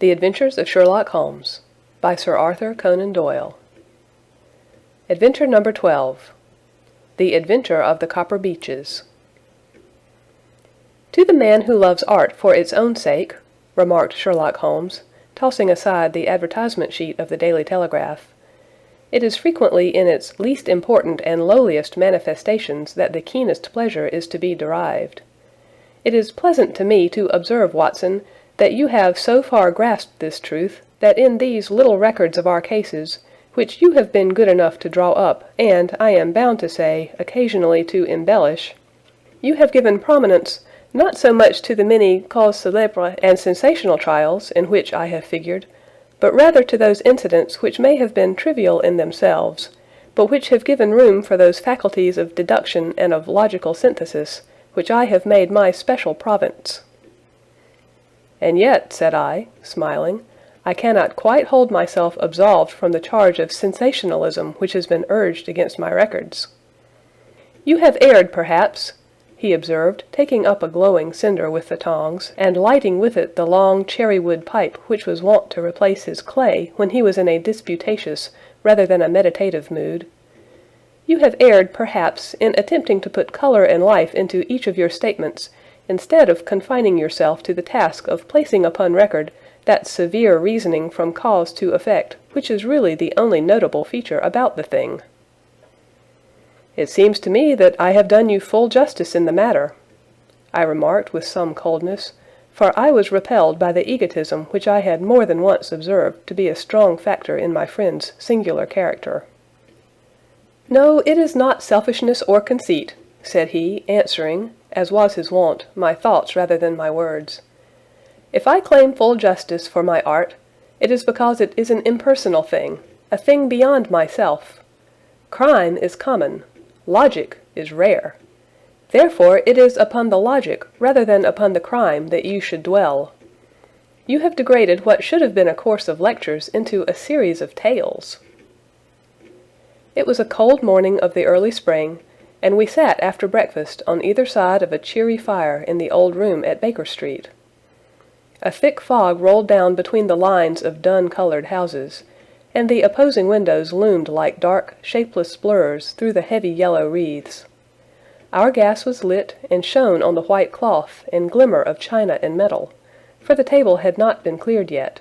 The Adventures of Sherlock Holmes by Sir Arthur Conan Doyle. Adventure number 12. The Adventure of the Copper Beeches. "To the man who loves art for its own sake," remarked Sherlock Holmes, tossing aside the advertisement sheet of the Daily Telegraph, "it is frequently in its least important and lowliest manifestations that the keenest pleasure is to be derived. It is pleasant to me to observe, Watson, that you have so far grasped this truth, that in these little records of our cases, which you have been good enough to draw up, and, I am bound to say, occasionally to embellish, you have given prominence, not so much to the many causes célèbres and sensational trials in which I have figured, but rather to those incidents which may have been trivial in themselves, but which have given room for those faculties of deduction and of logical synthesis, which I have made my special province." "And yet," said I, smiling, "I cannot quite hold myself absolved from the charge of sensationalism which has been urged against my records." "You have erred, perhaps," he observed, taking up a glowing cinder with the tongs, and lighting with it the long cherry-wood pipe which was wont to replace his clay when he was in a disputatious rather than a meditative mood. "You have erred, perhaps, in attempting to put color and life into each of your statements, instead of confining yourself to the task of placing upon record that severe reasoning from cause to effect which is really the only notable feature about the thing." "It seems to me that I have done you full justice in the matter," I remarked with some coldness, for I was repelled by the egotism which I had more than once observed to be a strong factor in my friend's singular character. "No, it is not selfishness or conceit," said he, answering, as was his wont, my thoughts rather than my words. "If I claim full justice for my art, it is because it is an impersonal thing, a thing beyond myself. Crime is common. Logic is rare. Therefore it is upon the logic rather than upon the crime that you should dwell. You have degraded what should have been a course of lectures into a series of tales." It was a cold morning of the early spring, and we sat after breakfast on either side of a cheery fire in the old room at Baker Street. A thick fog rolled down between the lines of dun-colored houses, and the opposing windows loomed like dark, shapeless blurs through the heavy yellow wreaths. Our gas was lit and shone on the white cloth and glimmer of china and metal, for the table had not been cleared yet.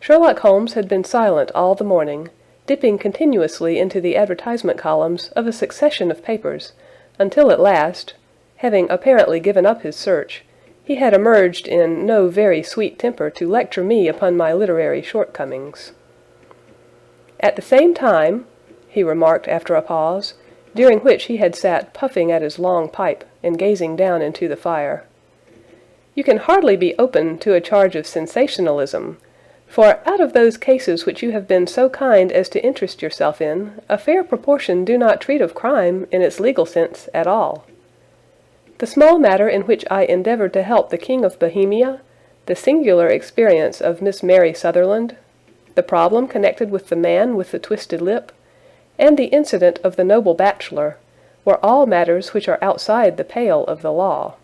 Sherlock Holmes had been silent all the morning, dipping continuously into the advertisement columns of a succession of papers, until at last, having apparently given up his search, he had emerged in no very sweet temper to lecture me upon my literary shortcomings. "At the same time," he remarked after a pause, during which he had sat puffing at his long pipe and gazing down into the fire, "you can hardly be open to a charge of sensationalism, for out of those cases which you have been so kind as to interest yourself in, a fair proportion do not treat of crime in its legal sense at all. The small matter in which I endeavored to help the King of Bohemia, the singular experience of Miss Mary Sutherland, the problem connected with the man with the twisted lip, and the incident of the noble bachelor, were all matters which are outside the pale of the law.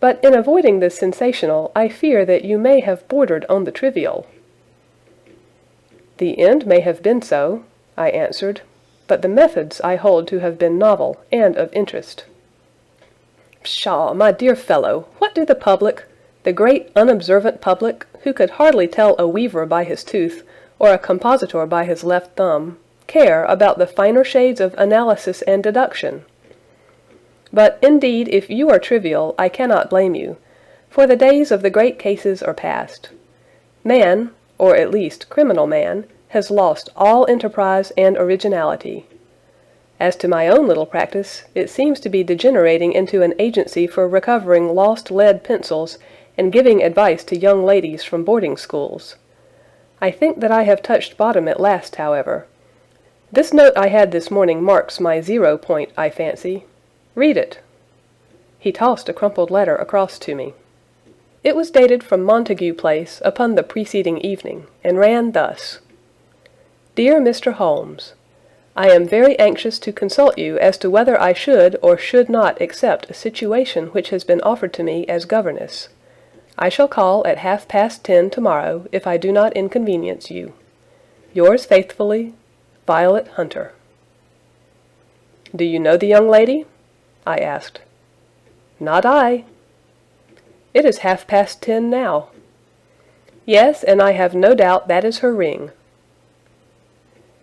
But in avoiding the sensational, I fear that you may have bordered on the trivial." "The end may have been so," I answered, "but the methods I hold to have been novel and of interest." "Pshaw, my dear fellow, what do the public, the great unobservant public, who could hardly tell a weaver by his tooth, or a compositor by his left thumb, care about the finer shades of analysis and deduction? But, indeed, if you are trivial, I cannot blame you, for the days of the great cases are past. Man, or at least criminal man, has lost all enterprise and originality. As to my own little practice, it seems to be degenerating into an agency for recovering lost lead pencils and giving advice to young ladies from boarding schools. I think that I have touched bottom at last, however. This note I had this morning marks my 0 point, I fancy. Read it." He tossed a crumpled letter across to me. It was dated from Montague Place upon the preceding evening, and ran thus: "Dear Mr. Holmes, I am very anxious to consult you as to whether I should or should not accept a situation which has been offered to me as governess. I shall call at 10:30 tomorrow if I do not inconvenience you. Yours faithfully, Violet Hunter. Do you know the young lady? I asked. Not I. It is 10:30 now. Yes, and I have no doubt that is her ring.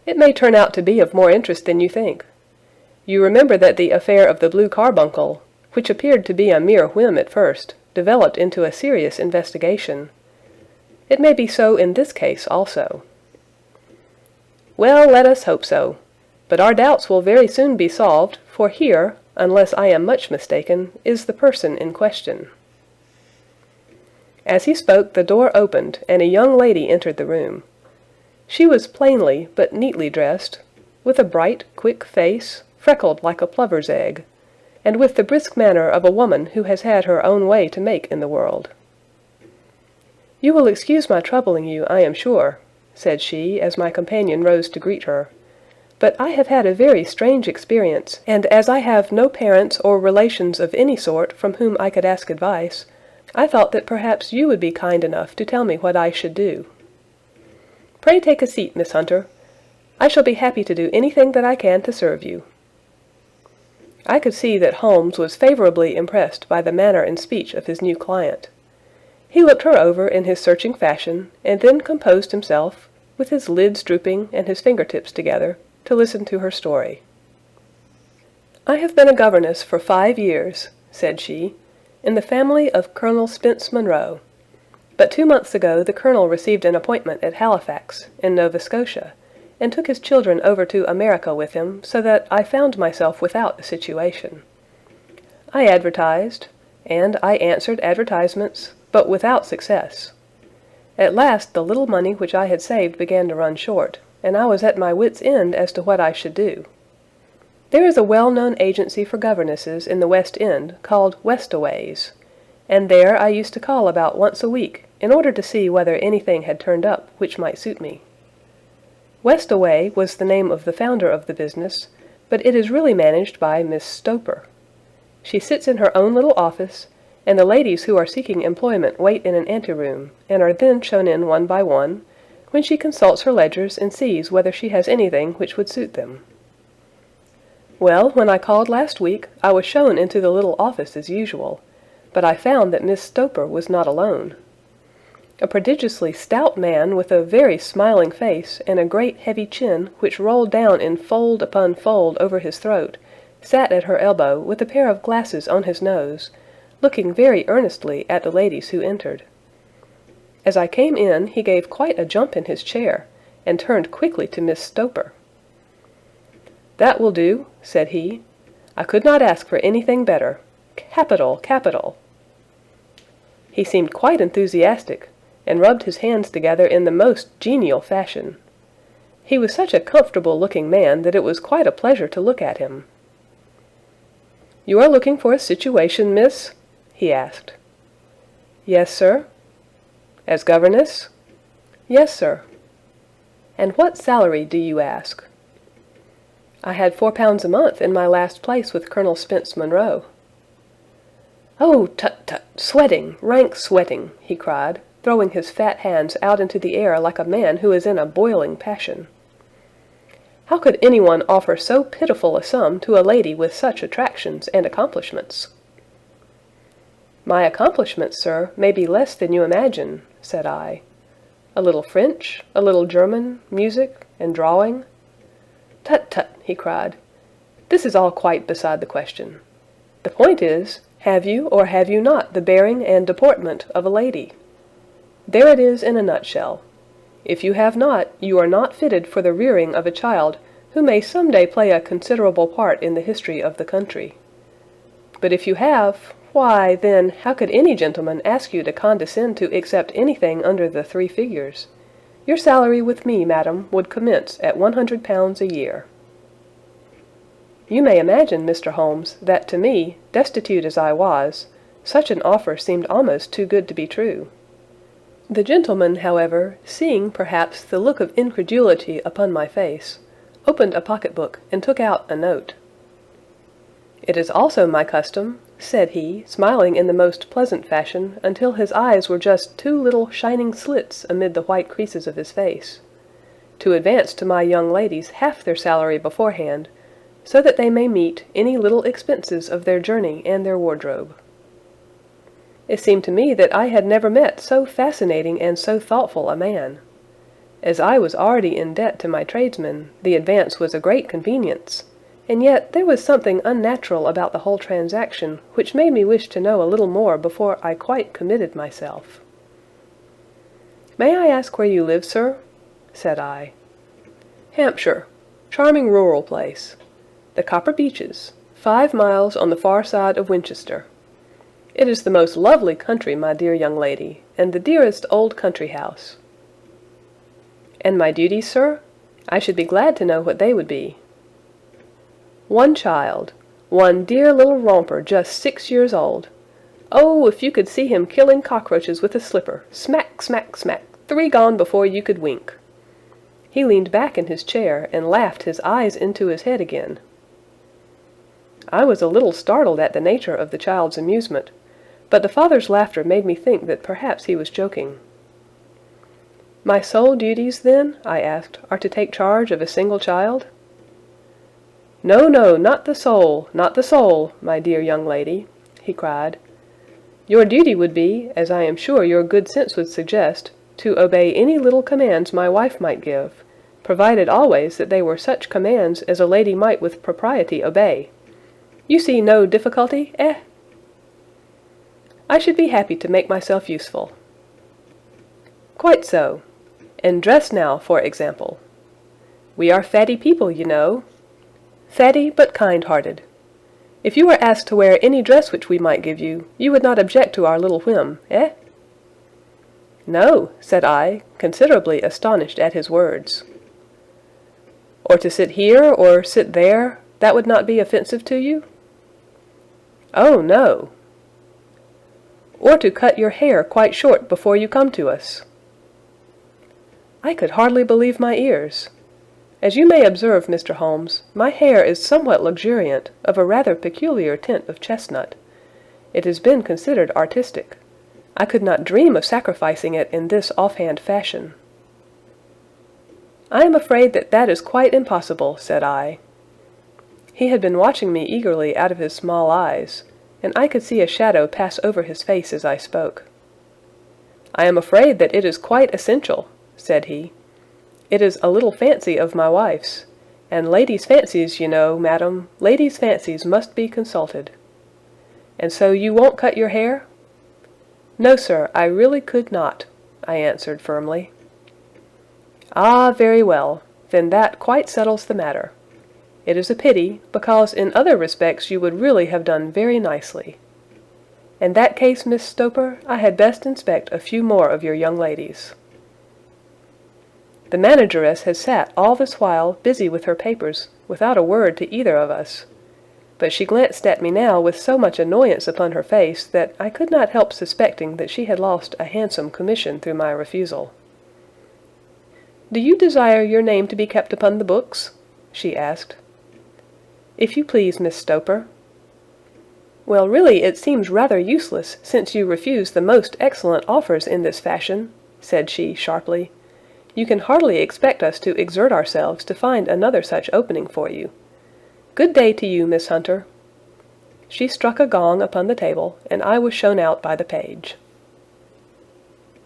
It may turn out to be of more interest than you think. You remember that the affair of the blue carbuncle, which appeared to be a mere whim at first, developed into a serious investigation. It may be so in this case also. Well, let us hope so. But our doubts will very soon be solved, for here, unless I am much mistaken, is the person in question. As he spoke, the door opened, and a young lady entered the room. She was plainly but neatly dressed, with a bright, quick face, freckled like a plover's egg, and with the brisk manner of a woman who has had her own way to make in the world. "You will excuse my troubling you, I am sure," said she, as my companion rose to greet her. "But I have had a very strange experience, and as I have no parents or relations of any sort from whom I could ask advice, I thought that perhaps you would be kind enough to tell me what I should do." "Pray take a seat, Miss Hunter. I shall be happy to do anything that I can to serve you." I could see that Holmes was favorably impressed by the manner and speech of his new client. He looked her over in his searching fashion, and then composed himself, with his lids drooping and his fingertips together, to listen to her story. "I have been a governess for 5 years," said she, "in the family of Colonel Spence Monroe. But 2 months ago the Colonel received an appointment at Halifax, in Nova Scotia, and took his children over to America with him, so that I found myself without a situation. I advertised, and I answered advertisements, but without success. At last the little money which I had saved began to run short, and I was at my wits' end as to what I should do. There is a well-known agency for governesses in the West End called Westaway's, and there I used to call about once a week in order to see whether anything had turned up which might suit me. Westaway was the name of the founder of the business, but it is really managed by Miss Stoper. She sits in her own little office, and the ladies who are seeking employment wait in an anteroom, and are then shown in one by one, when she consults her ledgers and sees whether she has anything which would suit them. Well, when I called last week, I was shown into the little office as usual, but I found that Miss Stoper was not alone. A prodigiously stout man with a very smiling face and a great heavy chin which rolled down in fold upon fold over his throat, sat at her elbow with a pair of glasses on his nose, looking very earnestly at the ladies who entered. As I came in, he gave quite a jump in his chair, and turned quickly to Miss Stoper. "That will do," said he. "I could not ask for anything better. Capital, capital!" He seemed quite enthusiastic, and rubbed his hands together in the most genial fashion. He was such a comfortable-looking man that it was quite a pleasure to look at him. "You are looking for a situation, miss?" he asked. "Yes, sir." "As governess?" "Yes, sir." "And what salary do you ask?" "I had £4 a month in my last place with Colonel Spence Monroe." "Oh, tut, tut! Sweating, rank sweating!" he cried, throwing his fat hands out into the air like a man who is in a boiling passion. "How could anyone offer so pitiful a sum to a lady with such attractions and accomplishments?" "My accomplishments, sir, may be less than you imagine," said I. "A little French, a little German, music, and drawing—" "Tut, tut!" he cried. "This is all quite beside the question. The point is, have you or have you not the bearing and deportment of a lady? There it is in a nutshell. If you have not, you are not fitted for the rearing of a child who may some day play a considerable part in the history of the country. But if you have, why, then, how could any gentleman ask you to condescend to accept anything under the 3 figures? Your salary with me, madam, would commence at £100 a year." You may imagine, Mr. Holmes, that to me, destitute as I was, such an offer seemed almost too good to be true. The gentleman, however, seeing perhaps the look of incredulity upon my face, opened a pocket-book and took out a note. "It is also my custom," said he, smiling in the most pleasant fashion until his eyes were just two little shining slits amid the white creases of his face, to advance to my young ladies half their salary beforehand, so that they may meet any little expenses of their journey and their wardrobe. It seemed to me that I had never met so fascinating and so thoughtful a man. As I was already in debt to my tradesmen, the advance was a great convenience, and yet there was something unnatural about the whole transaction which made me wish to know a little more before I quite committed myself. "May I ask where you live, sir?" said I. "Hampshire. Charming rural place. The Copper Beeches, 5 miles on the far side of Winchester. It is the most lovely country, my dear young lady, and the dearest old country house." "And my duties, sir? I should be glad to know what they would be." "One child. One dear little romper just 6 years old. Oh, if you could see him killing cockroaches with a slipper, smack, smack, smack, 3 gone before you could wink." He leaned back in his chair and laughed his eyes into his head again. I was a little startled at the nature of the child's amusement, but the father's laughter made me think that perhaps he was joking. "My sole duties, then," I asked, "are to take charge of a single child?" "No, no, not the sole, not the sole, my dear young lady," he cried. "Your duty would be, as I am sure your good sense would suggest, to obey any little commands my wife might give, provided always that they were such commands as a lady might with propriety obey. You see no difficulty, eh?" "I should be happy to make myself useful." "Quite so. And dress now, for example. We are fatty people, you know. Fatty but kind-hearted. If you were asked to wear any dress which we might give you, you would not object to our little whim, eh?" "No," said I, considerably astonished at his words. "Or to sit here, or sit there, that would not be offensive to you?" "Oh, no." "Or to cut your hair quite short before you come to us?" I could hardly believe my ears. As you may observe, Mr. Holmes, my hair is somewhat luxuriant, of a rather peculiar tint of chestnut. It has been considered artistic. I could not dream of sacrificing it in this offhand fashion. "I am afraid that that is quite impossible," said I. He had been watching me eagerly out of his small eyes, and I could see a shadow pass over his face as I spoke. "I am afraid that it is quite essential," said he. "It is a little fancy of my wife's, and ladies' fancies, you know, madam, ladies' fancies must be consulted. And so you won't cut your hair?" "No, sir, I really could not," I answered firmly. "Ah, very well. Then that quite settles the matter. It is a pity, because in other respects you would really have done very nicely. In that case, Miss Stoper, I had best inspect a few more of your young ladies." The manageress had sat all this while busy with her papers, without a word to either of us. But she glanced at me now with so much annoyance upon her face that I could not help suspecting that she had lost a handsome commission through my refusal. "Do you desire your name to be kept upon the books?" she asked. "If you please, Miss Stoper." "Well, really it seems rather useless, since you refuse the most excellent offers in this fashion," said she sharply. "You can hardly expect us to exert ourselves to find another such opening for you. Good day to you, Miss Hunter." She struck a gong upon the table, and I was shown out by the page.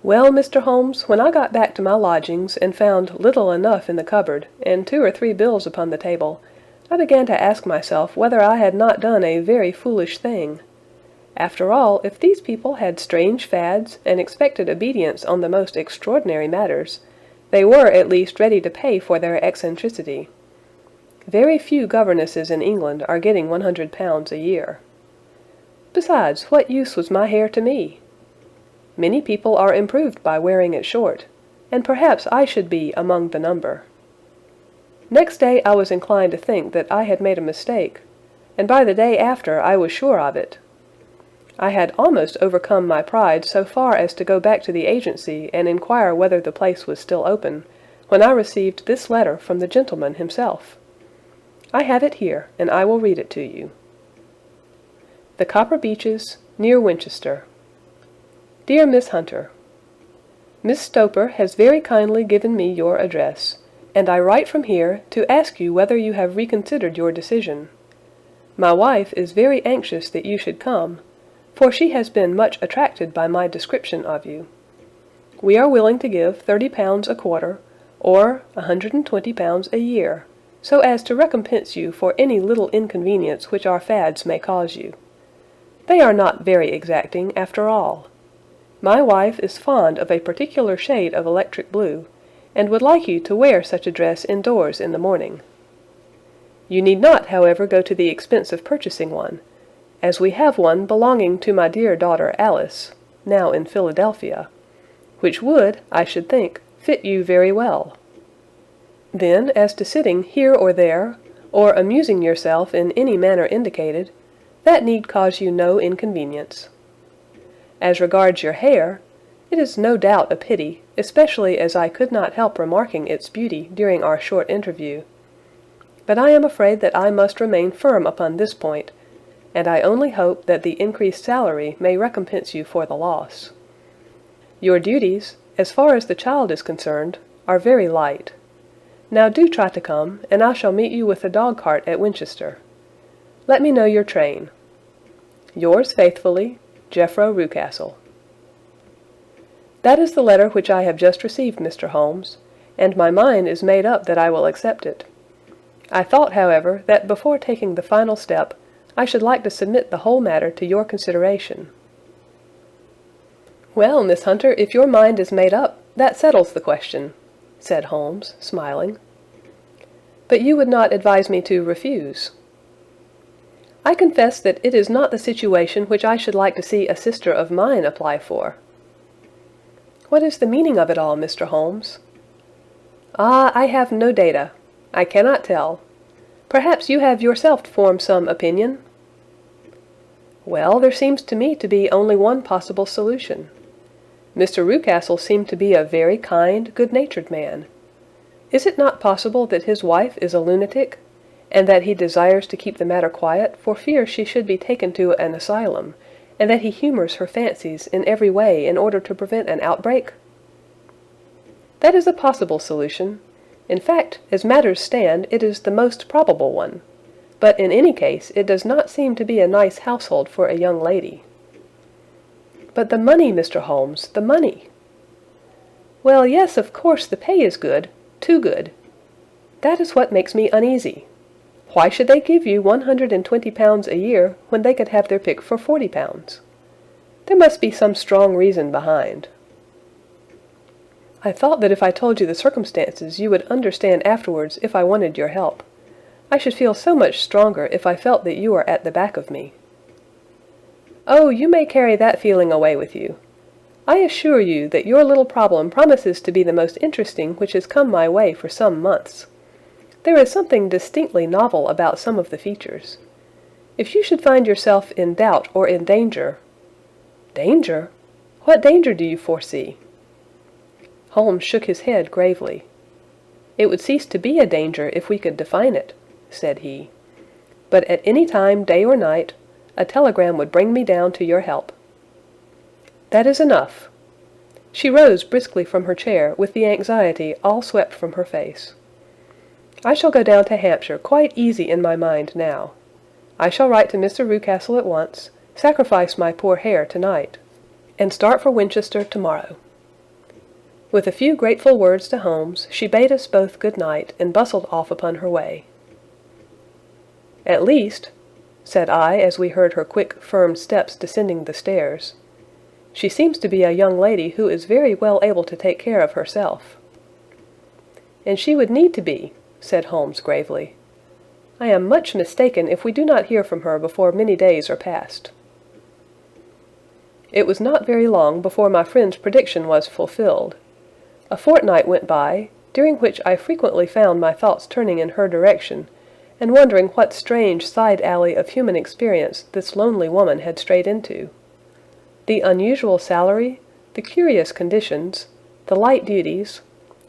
Well, Mr. Holmes, when I got back to my lodgings and found little enough in the cupboard, and 2 or 3 bills upon the table, I began to ask myself whether I had not done a very foolish thing. After all, if these people had strange fads, and expected obedience on the most extraordinary matters, they were at least ready to pay for their eccentricity. Very few governesses in England are getting £100 a year. Besides, what use was my hair to me? Many people are improved by wearing it short, and perhaps I should be among the number. Next day I was inclined to think that I had made a mistake, and by the day after I was sure of it. I had almost overcome my pride so far as to go back to the agency and inquire whether the place was still open, when I received this letter from the gentleman himself. I have it here, and I will read it to you. The Copper Beeches, near Winchester. Dear Miss Hunter, Miss Stoper has very kindly given me your address, and I write from here to ask you whether you have reconsidered your decision. My wife is very anxious that you should come, for she has been much attracted by my description of you. We are willing to give £30 a quarter, or £120 a year, so as to recompense you for any little inconvenience which our fads may cause you. They are not very exacting, after all. My wife is fond of a particular shade of electric blue, and would like you to wear such a dress indoors in the morning. You need not, however, go to the expense of purchasing one, as we have one belonging to my dear daughter Alice, now in Philadelphia, which would, I should think, fit you very well. Then, as to sitting here or there, or amusing yourself in any manner indicated, that need cause you no inconvenience. As regards your hair, it is no doubt a pity, especially as I could not help remarking its beauty during our short interview. But I am afraid that I must remain firm upon this point, and I only hope that the increased salary may recompense you for the loss. Your duties, as far as the child is concerned, are very light. Now do try to come, and I shall meet you with the dog-cart at Winchester. Let me know your train. Yours faithfully, Jethro Rucastle. That is the letter which I have just received, Mr. Holmes, and my mind is made up that I will accept it. I thought, however, that before taking the final step, I should like to submit the whole matter to your consideration. Well, Miss Hunter, if your mind is made up, that settles the question, said Holmes, smiling. But you would not advise me to refuse. I confess that it is not the situation which I should like to see a sister of mine apply for. What is the meaning of it all, Mr. Holmes? Ah, I have no data. I cannot tell. Perhaps you have yourself formed some opinion? Well, there seems to me to be only one possible solution. Mr. Rucastle seemed to be a very kind, good-natured man. Is it not possible that his wife is a lunatic, and that he desires to keep the matter quiet for fear she should be taken to an asylum, and that he humors her fancies in every way in order to prevent an outbreak? That is a possible solution. In fact, as matters stand, it is the most probable one. But in any case, it does not seem to be a nice household for a young lady. But the money, Mr. Holmes, the money! Well, yes, of course, the pay is good, too good. That is what makes me uneasy. Why should they give you £120 a year when they could have their pick for £40? There must be some strong reason behind. I thought that if I told you the circumstances you would understand afterwards if I wanted your help. I should feel so much stronger if I felt that you are at the back of me. Oh, you may carry that feeling away with you. I assure you that your little problem promises to be the most interesting which has come my way for some months. There is something distinctly novel about some of the features. If you should find yourself in doubt or in danger— Danger? What danger do you foresee? Holmes shook his head gravely. It would cease to be a danger if we could define it, said he. But at any time, day or night, a telegram would bring me down to your help. That is enough. She rose briskly from her chair with the anxiety all swept from her face. I shall go down to Hampshire quite easy in my mind now. I shall write to Mr. Rucastle at once, sacrifice my poor hair tonight, and start for Winchester tomorrow. With a few grateful words to Holmes, she bade us both good night and bustled off upon her way. At least, said I as we heard her quick, firm steps descending the stairs, she seems to be a young lady who is very well able to take care of herself. And she would need to be, said Holmes gravely. I am much mistaken if we do not hear from her before many days are past. It was not very long before my friend's prediction was fulfilled. A fortnight went by, during which I frequently found my thoughts turning in her direction, and wondering what strange side alley of human experience this lonely woman had strayed into. The unusual salary, the curious conditions, the light duties,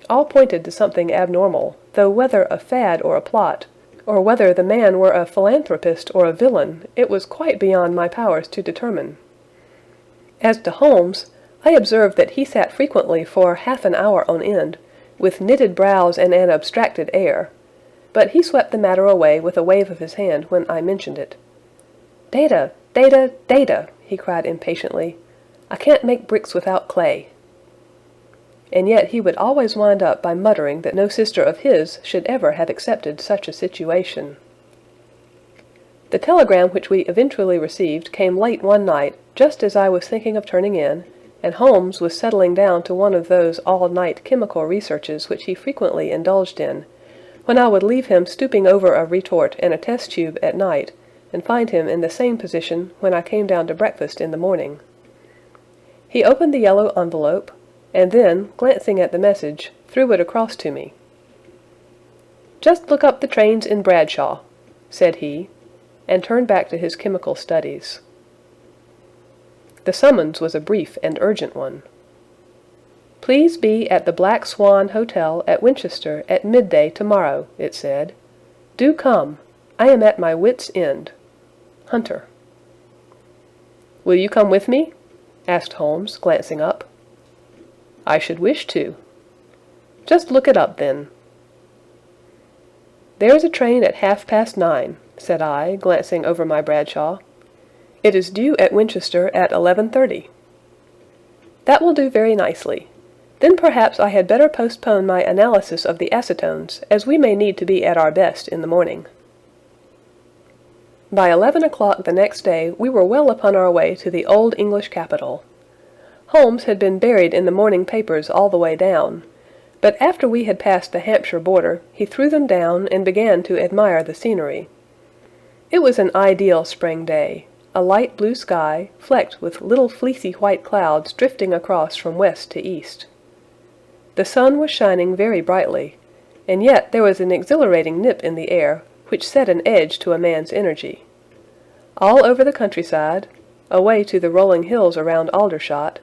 all pointed to something abnormal, though whether a fad or a plot, or whether the man were a philanthropist or a villain, it was quite beyond my powers to determine. As to Holmes, I observed that he sat frequently for half an hour on end, with knitted brows and an abstracted air, but he swept the matter away with a wave of his hand when I mentioned it. "Data, data, data!" he cried impatiently. "I can't make bricks without clay." And yet he would always wind up by muttering that no sister of his should ever have accepted such a situation. The telegram which we eventually received came late one night, just as I was thinking of turning in, and Holmes was settling down to one of those all-night chemical researches which he frequently indulged in, when I would leave him stooping over a retort and a test tube at night, and find him in the same position when I came down to breakfast in the morning. He opened the yellow envelope, and then, glancing at the message, threw it across to me. "Just look up the trains in Bradshaw," said he, and turned back to his chemical studies. The summons was a brief and urgent one. "Please be at the Black Swan Hotel at Winchester at midday tomorrow," it said. "Do come. I am at my wits' end. Hunter." "Will you come with me?" asked Holmes, glancing up. "I should wish to." "Just look it up, then." "There's a train at 9:30, said I, glancing over my Bradshaw. "It is due at Winchester at 11:30. "That will do very nicely. Then perhaps I had better postpone my analysis of the acetones, as we may need to be at our best in the morning." By 11 o'clock the next day we were well upon our way to the old English capital. Holmes had been buried in the morning papers all the way down, but after we had passed the Hampshire border, he threw them down and began to admire the scenery. It was an ideal spring day, a light blue sky, flecked with little fleecy white clouds drifting across from west to east. The sun was shining very brightly, and yet there was an exhilarating nip in the air, which set an edge to a man's energy. All over the countryside, away to the rolling hills around Aldershot,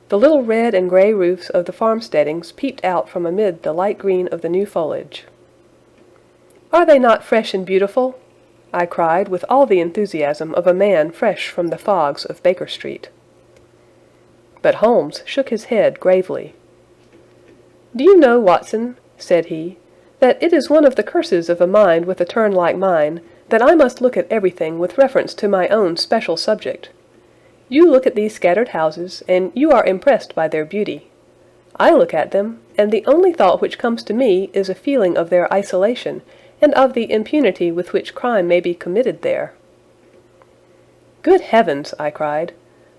the little red and grey roofs of the farmsteadings peeped out from amid the light green of the new foliage. "Are they not fresh and beautiful?" I cried with all the enthusiasm of a man fresh from the fogs of Baker Street. But Holmes shook his head gravely. "Do you know, Watson," said he, "that it is one of the curses of a mind with a turn like mine, that I must look at everything with reference to my own special subject. You look at these scattered houses, and you are impressed by their beauty. I look at them, and the only thought which comes to me is a feeling of their isolation, and of the impunity with which crime may be committed there." "Good heavens!" I cried.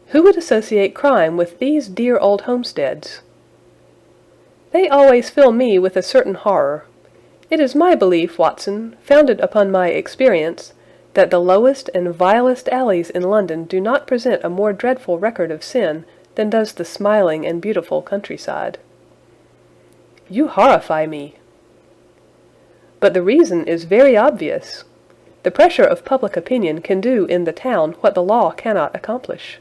"Who would associate crime with these dear old homesteads?" "They always fill me with a certain horror. It is my belief, Watson, founded upon my experience, that the lowest and vilest alleys in London do not present a more dreadful record of sin than does the smiling and beautiful countryside." "You horrify me." "But the reason is very obvious. The pressure of public opinion can do in the town what the law cannot accomplish.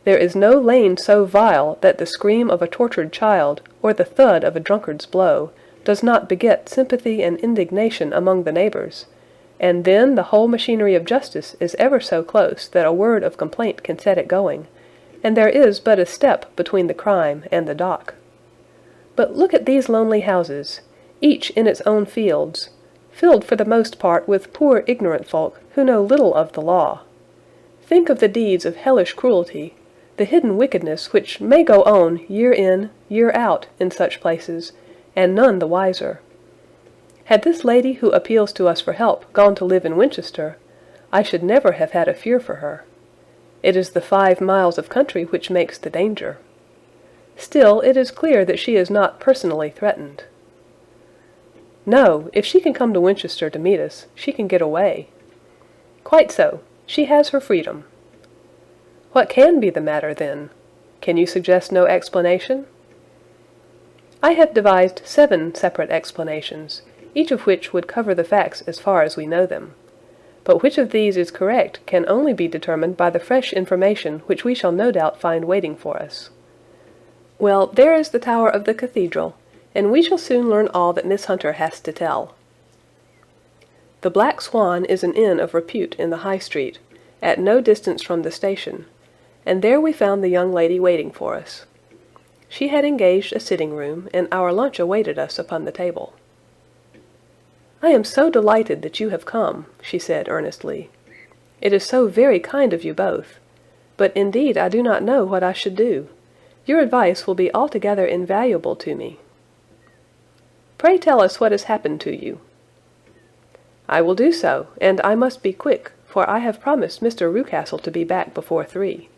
There is no lane so vile that the scream of a tortured child, or the thud of a drunkard's blow, does not beget sympathy and indignation among the neighbours, and then the whole machinery of justice is ever so close that a word of complaint can set it going, and there is but a step between the crime and the dock. But look at these lonely houses, each in its own fields, filled for the most part with poor ignorant folk who know little of the law. Think of the deeds of hellish cruelty, the hidden wickedness which may go on year in, year out in such places, and none the wiser. Had this lady who appeals to us for help gone to live in Winchester, I should never have had a fear for her. It is the 5 miles of country which makes the danger. Still, it is clear that she is not personally threatened. No, if she can come to Winchester to meet us, she can get away. Quite so. She has her freedom. What can be the matter, then? Can you suggest no explanation? I have devised 7 separate explanations, each of which would cover the facts as far as we know them. But which of these is correct can only be determined by the fresh information which we shall no doubt find waiting for us. Well, there is the tower of the cathedral, and we shall soon learn all that Miss Hunter has to tell. The Black Swan is an inn of repute in the High Street, at no distance from the station, and there we found the young lady waiting for us. She had engaged a sitting-room, and our lunch awaited us upon the table. "I am so delighted that you have come," she said earnestly. "It is so very kind of you both. But indeed I do not know what I should do. Your advice will be altogether invaluable to me." "Pray tell us what has happened to you." "I will do so, and I must be quick, for I have promised Mr. Rucastle to be back before 3.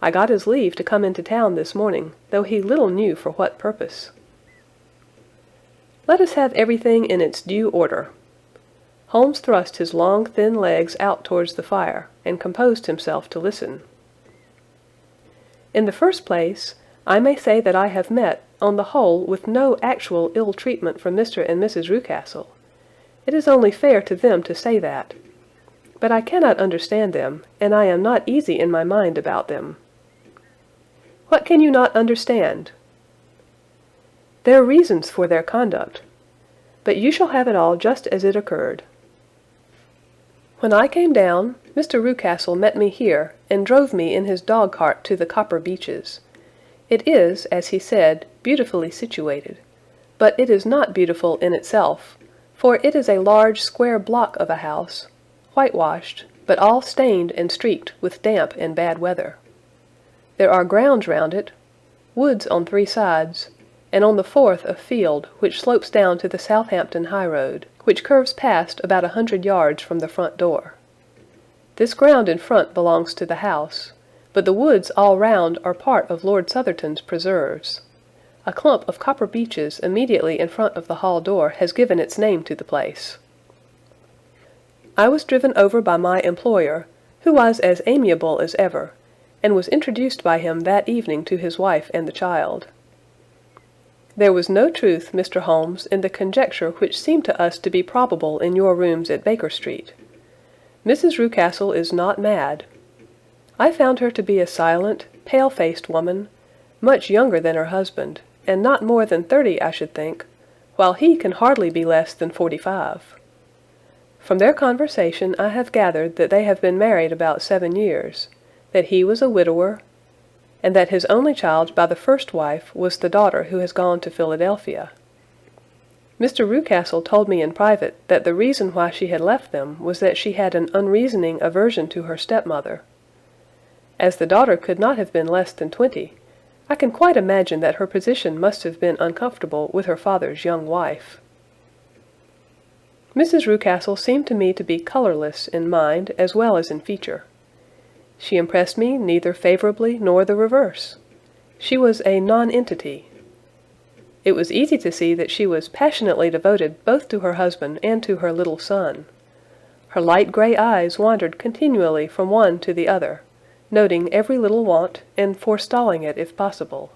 I got his leave to come into town this morning, though he little knew for what purpose." "Let us have everything in its due order." Holmes thrust his long thin legs out towards the fire, and composed himself to listen. "In the first place, I may say that I have met, on the whole, with no actual ill treatment from Mr. and Mrs. Rucastle. It is only fair to them to say that. But I cannot understand them, and I am not easy in my mind about them." "What can you not understand?" "Their reasons for their conduct. But you shall have it all just as it occurred. When I came down, Mr. Rucastle met me here, and drove me in his dog-cart to the Copper Beeches. It is, as he said, beautifully situated, but it is not beautiful in itself, for it is a large square block of a house, whitewashed, but all stained and streaked with damp and bad weather. There are grounds round it, woods on 3 sides, and on the 4th a field which slopes down to the Southampton highroad, which curves past about 100 yards from the front door. This ground in front belongs to the house, but the woods all round are part of Lord Southerton's preserves. A clump of copper beeches immediately in front of the hall door has given its name to the place. I was driven over by my employer, who was as amiable as ever, and was introduced by him that evening to his wife and the child. There was no truth, Mr. Holmes, in the conjecture which seemed to us to be probable in your rooms at Baker Street. Mrs. Rucastle is not mad. I found her to be a silent, pale-faced woman, much younger than her husband, and not more than 30, I should think, while he can hardly be less than 45. From their conversation I have gathered that they have been married about 7 years, that he was a widower, and that his only child by the first wife was the daughter who has gone to Philadelphia. Mr. Rucastle told me in private that the reason why she had left them was that she had an unreasoning aversion to her stepmother. As the daughter could not have been less than 20, I can quite imagine that her position must have been uncomfortable with her father's young wife. Mrs. Rucastle seemed to me to be colorless in mind as well as in feature. She impressed me neither favorably nor the reverse. She was a nonentity. It was easy to see that she was passionately devoted both to her husband and to her little son. Her light gray eyes wandered continually from one to the other, noting every little want and forestalling it if possible.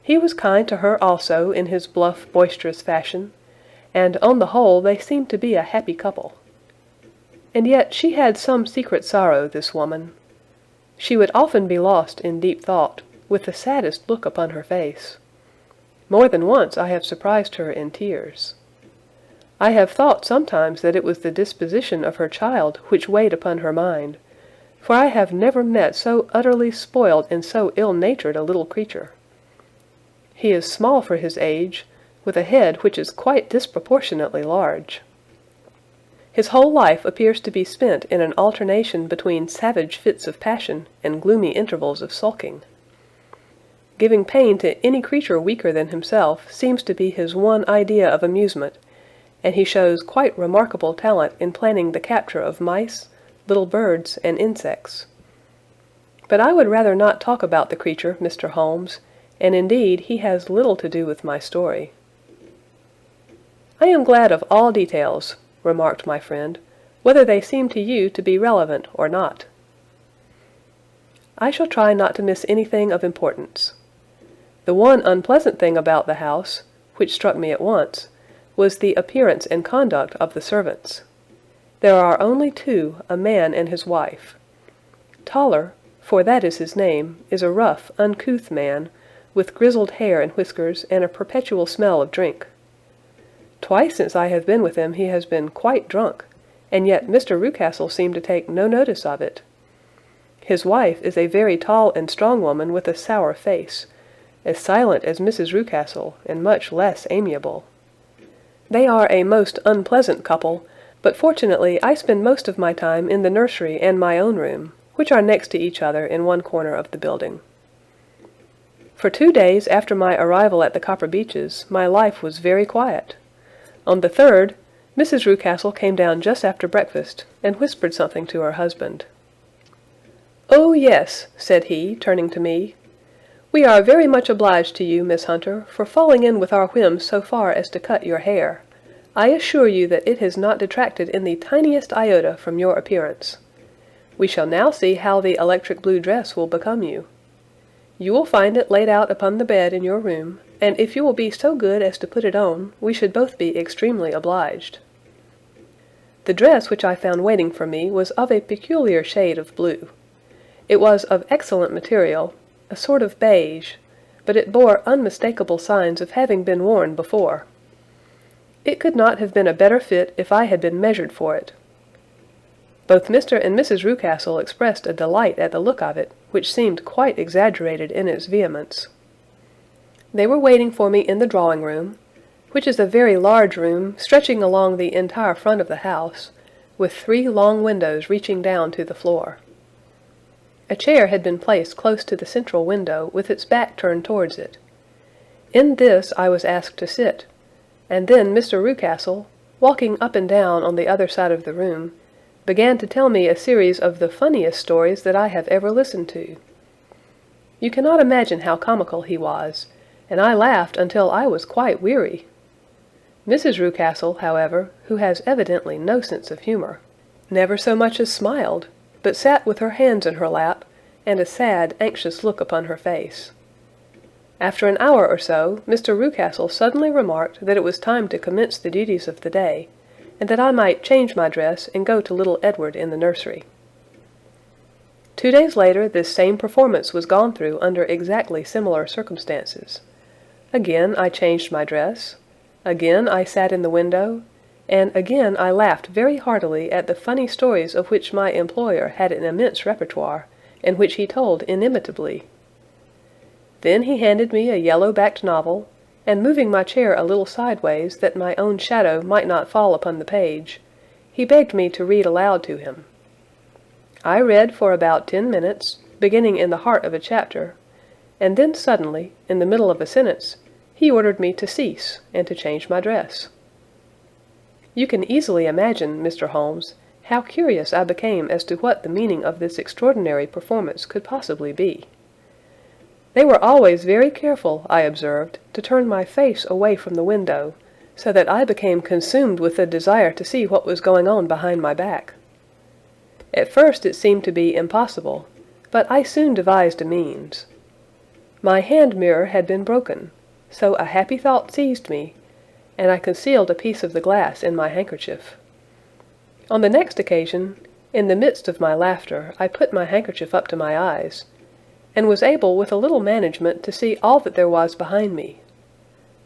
He was kind to her also in his bluff, boisterous fashion, and on the whole they seemed to be a happy couple. And yet she had some secret sorrow, this woman. She would often be lost in deep thought, with the saddest look upon her face. More than once I have surprised her in tears. I have thought sometimes that it was the disposition of her child which weighed upon her mind, for I have never met so utterly spoiled and so ill-natured a little creature. He is small for his age, with a head which is quite disproportionately large. His whole life appears to be spent in an alternation between savage fits of passion and gloomy intervals of sulking. Giving pain to any creature weaker than himself seems to be his one idea of amusement, and he shows quite remarkable talent in planning the capture of mice, little birds, and insects. But I would rather not talk about the creature, Mr. Holmes, and indeed he has little to do with my story. "I am glad of all details," remarked my friend, "whether they seem to you to be relevant or not." "I shall try not to miss anything of importance. The one unpleasant thing about the house, which struck me at once, was the appearance and conduct of the servants. There are only 2, a man and his wife. Toller, for that is his name, is a rough, uncouth man, with grizzled hair and whiskers, and a perpetual smell of drink. Twice since I have been with him he has been quite drunk, and yet Mr. Rucastle seemed to take no notice of it. His wife is a very tall and strong woman with a sour face, as silent as Mrs. Rucastle, and much less amiable. They are a most unpleasant couple, but fortunately I spend most of my time in the nursery and my own room, which are next to each other in one corner of the building. For 2 days after my arrival at the Copper Beeches, my life was very quiet. On the third, Mrs. Rucastle came down just after breakfast, and whispered something to her husband. "Oh, yes," said he, turning to me. "We are very much obliged to you, Miss Hunter, for falling in with our whims so far as to cut your hair. I assure you that it has not detracted in the tiniest iota from your appearance. We shall now see how the electric blue dress will become you. You will find it laid out upon the bed in your room, and if you will be so good as to put it on, we should both be extremely obliged." The dress which I found waiting for me was of a peculiar shade of blue. It was of excellent material, a sort of beige, but it bore unmistakable signs of having been worn before. It could not have been a better fit if I had been measured for it. Both Mr. and Mrs. Rucastle expressed a delight at the look of it, which seemed quite exaggerated in its vehemence. They were waiting for me in the drawing-room, which is a very large room stretching along the entire front of the house, with 3 long windows reaching down to the floor. A chair had been placed close to the central window, with its back turned towards it. In this I was asked to sit, and then Mr. Rucastle, walking up and down on the other side of the room, began to tell me a series of the funniest stories that I have ever listened to. You cannot imagine how comical he was, and I laughed until I was quite weary. Mrs. Rucastle, however, who has evidently no sense of humor, never so much as smiled, but sat with her hands in her lap, and a sad, anxious look upon her face. After an hour or so, Mr. Rucastle suddenly remarked that it was time to commence the duties of the day, and that I might change my dress and go to little Edward in the nursery. 2 days later this same performance was gone through under exactly similar circumstances. Again I changed my dress, again I sat in the window, and again I laughed very heartily at the funny stories of which my employer had an immense repertoire, and which he told inimitably. Then he handed me a yellow-backed novel, and moving my chair a little sideways that my own shadow might not fall upon the page, he begged me to read aloud to him. I read for about 10 minutes, beginning in the heart of a chapter, and then suddenly, in the middle of a sentence, he ordered me to cease and to change my dress. You can easily imagine, Mr. Holmes, how curious I became as to what the meaning of this extraordinary performance could possibly be. They were always very careful, I observed, to turn my face away from the window, so that I became consumed with the desire to see what was going on behind my back. At first it seemed to be impossible, but I soon devised a means. My hand mirror had been broken, so a happy thought seized me, and I concealed a piece of the glass in my handkerchief. On the next occasion, in the midst of my laughter, I put my handkerchief up to my eyes, and was able with a little management to see all that there was behind me.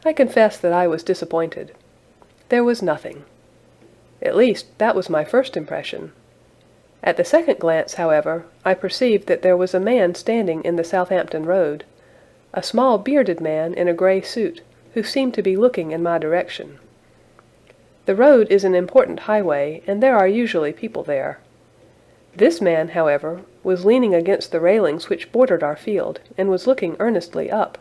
I confess that I was disappointed. There was nothing. At least, that was my first impression. At the second glance, however, I perceived that there was a man standing in the Southampton Road, a small bearded man in a grey suit, who seemed to be looking in my direction. The road is an important highway, and there are usually people there. This man, however, was leaning against the railings which bordered our field, and was looking earnestly up.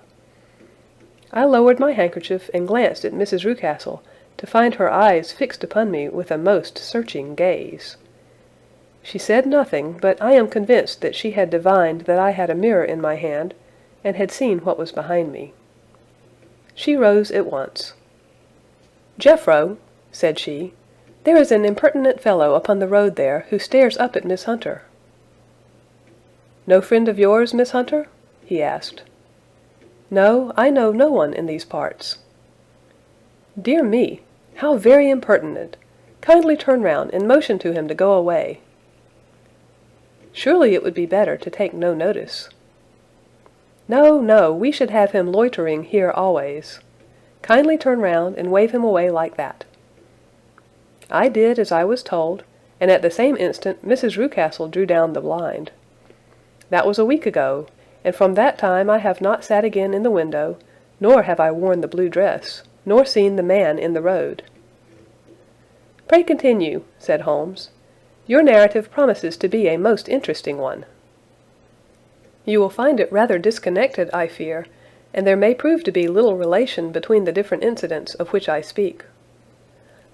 I lowered my handkerchief and glanced at Mrs. Rucastle, to find her eyes fixed upon me with a most searching gaze. She said nothing, but I am convinced that she had divined that I had a mirror in my hand, and had seen what was behind me. She rose at once. "Jeffro," said she, "there is an impertinent fellow upon the road there, who stares up at Miss Hunter." "No friend of yours, Miss Hunter?" he asked. "No, I know no one in these parts." "Dear me, how very impertinent! Kindly turn round and motion to him to go away." "Surely it would be better to take no notice." "No, no, we should have him loitering here always. Kindly turn round and wave him away like that." I did as I was told, and at the same instant Mrs. Rucastle drew down the blind. That was a week ago, and from that time I have not sat again in the window, nor have I worn the blue dress, nor seen the man in the road. "Pray continue," said Holmes. "Your narrative promises to be a most interesting one." "You will find it rather disconnected, I fear, and there may prove to be little relation between the different incidents of which I speak.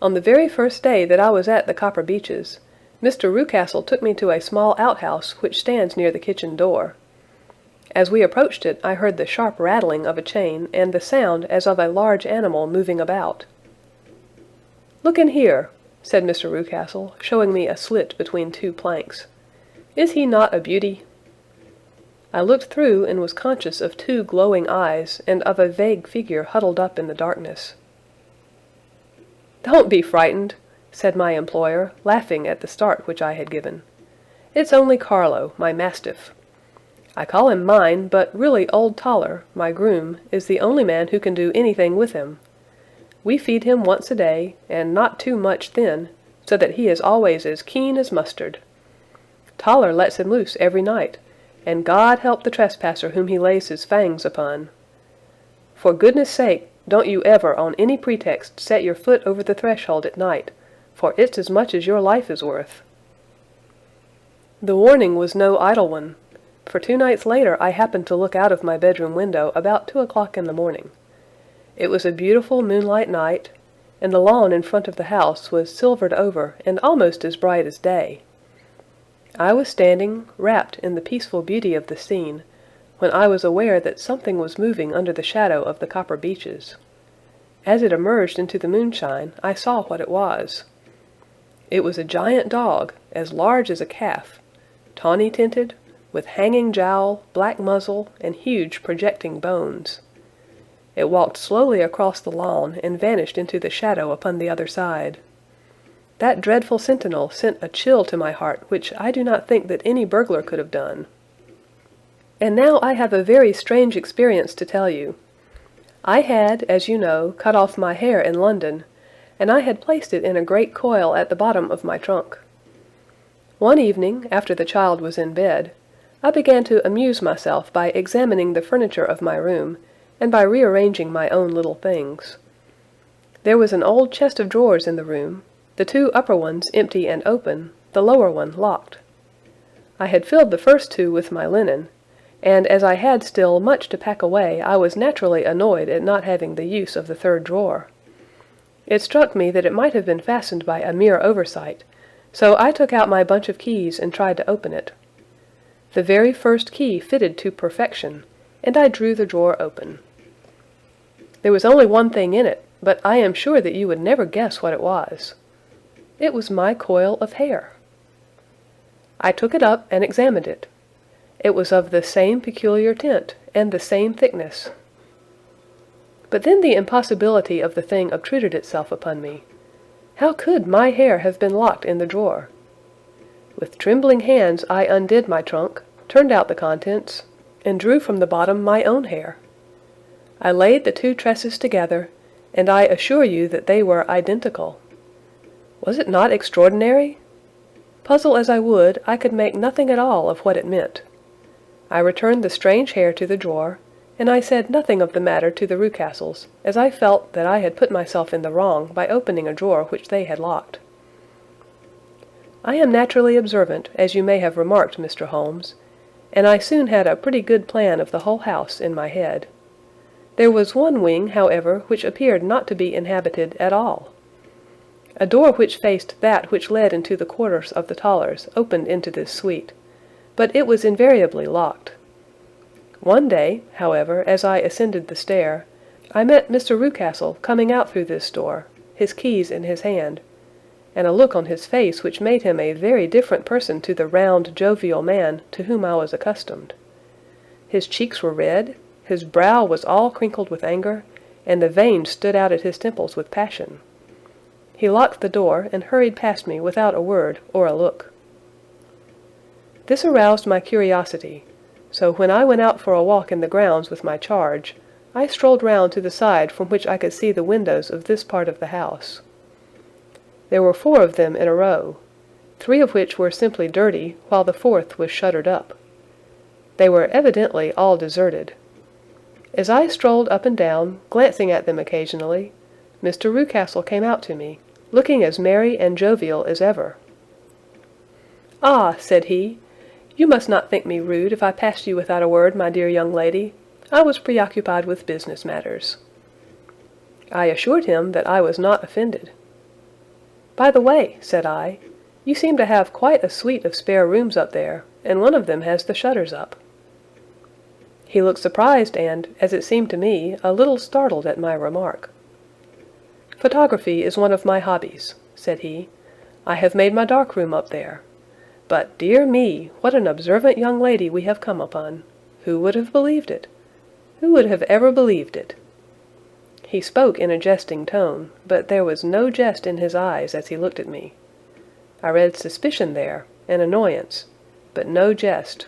On the very first day that I was at the Copper Beeches, Mr. Rucastle took me to a small outhouse which stands near the kitchen door. As we approached it, I heard the sharp rattling of a chain and the sound as of a large animal moving about. "Look in here," said Mr. Rucastle, showing me a slit between two planks. "Is he not a beauty?" I looked through and was conscious of two glowing eyes and of a vague figure huddled up in the darkness. "Don't be frightened," said my employer, laughing at the start which I had given. "It's only Carlo, my mastiff. I call him mine, but really old Toller, my groom, is the only man who can do anything with him. We feed him once a day, and not too much then, so that he is always as keen as mustard. Toller lets him loose every night, and God help the trespasser whom he lays his fangs upon. For goodness' sake, don't you ever on any pretext set your foot over the threshold at night, for it's as much as your life is worth." The warning was no idle one, for 2 nights later I happened to look out of my bedroom window about 2 o'clock in the morning. It was a beautiful moonlight night, and the lawn in front of the house was silvered over and almost as bright as day. I was standing, wrapped in the peaceful beauty of the scene, when I was aware that something was moving under the shadow of the Copper Beeches. As it emerged into the moonshine, I saw what it was. It was a giant dog, as large as a calf, tawny tinted, with hanging jowl, black muzzle, and huge projecting bones. It walked slowly across the lawn and vanished into the shadow upon the other side. That dreadful sentinel sent a chill to my heart which I do not think that any burglar could have done. And now I have a very strange experience to tell you. I had, as you know, cut off my hair in London, and I had placed it in a great coil at the bottom of my trunk. One evening, after the child was in bed, I began to amuse myself by examining the furniture of my room, and by rearranging my own little things. There was an old chest of drawers in the room, the 2 upper ones empty and open, the lower one locked. I had filled the first 2 with my linen, and as I had still much to pack away, I was naturally annoyed at not having the use of the 3rd drawer. It struck me that it might have been fastened by a mere oversight, so I took out my bunch of keys and tried to open it. The very first key fitted to perfection, and I drew the drawer open. There was only one thing in it, but I am sure that you would never guess what it was. It was my coil of hair. I took it up and examined it. It was of the same peculiar tint, and the same thickness. But then the impossibility of the thing obtruded itself upon me. How could my hair have been locked in the drawer? With trembling hands I undid my trunk, turned out the contents, and drew from the bottom my own hair. I laid the 2 tresses together, and I assure you that they were identical. Was it not extraordinary? Puzzle as I would, I could make nothing at all of what it meant. I returned the strange hair to the drawer, and I said nothing of the matter to the Rucastles, as I felt that I had put myself in the wrong by opening a drawer which they had locked. I am naturally observant, as you may have remarked, Mr. Holmes, and I soon had a pretty good plan of the whole house in my head. There was one wing, however, which appeared not to be inhabited at all. A door which faced that which led into the quarters of the Tollers opened into this suite, but it was invariably locked. One day, however, as I ascended the stair, I met Mr. Rucastle coming out through this door, his keys in his hand, and a look on his face which made him a very different person to the round, jovial man to whom I was accustomed. His cheeks were red, his brow was all crinkled with anger, and the veins stood out at his temples with passion. He locked the door and hurried past me without a word or a look. This aroused my curiosity, so when I went out for a walk in the grounds with my charge, I strolled round to the side from which I could see the windows of this part of the house. There were 4 of them in a row, 3 of which were simply dirty, while the 4th was shuttered up. They were evidently all deserted. As I strolled up and down, glancing at them occasionally, Mr. Rucastle came out to me, looking as merry and jovial as ever. "Ah," said he, "you must not think me rude if I passed you without a word, my dear young lady. I was preoccupied with business matters." I assured him that I was not offended. "By the way," said I, "you seem to have quite a suite of spare rooms up there, and one of them has the shutters up." He looked surprised and, as it seemed to me, a little startled at my remark. "Photography is one of my hobbies," said he. "I have made my dark room up there. But, dear me, what an observant young lady we have come upon! Who would have believed it? Who would have ever believed it?" He spoke in a jesting tone, but there was no jest in his eyes as he looked at me. I read suspicion there, and annoyance, but no jest.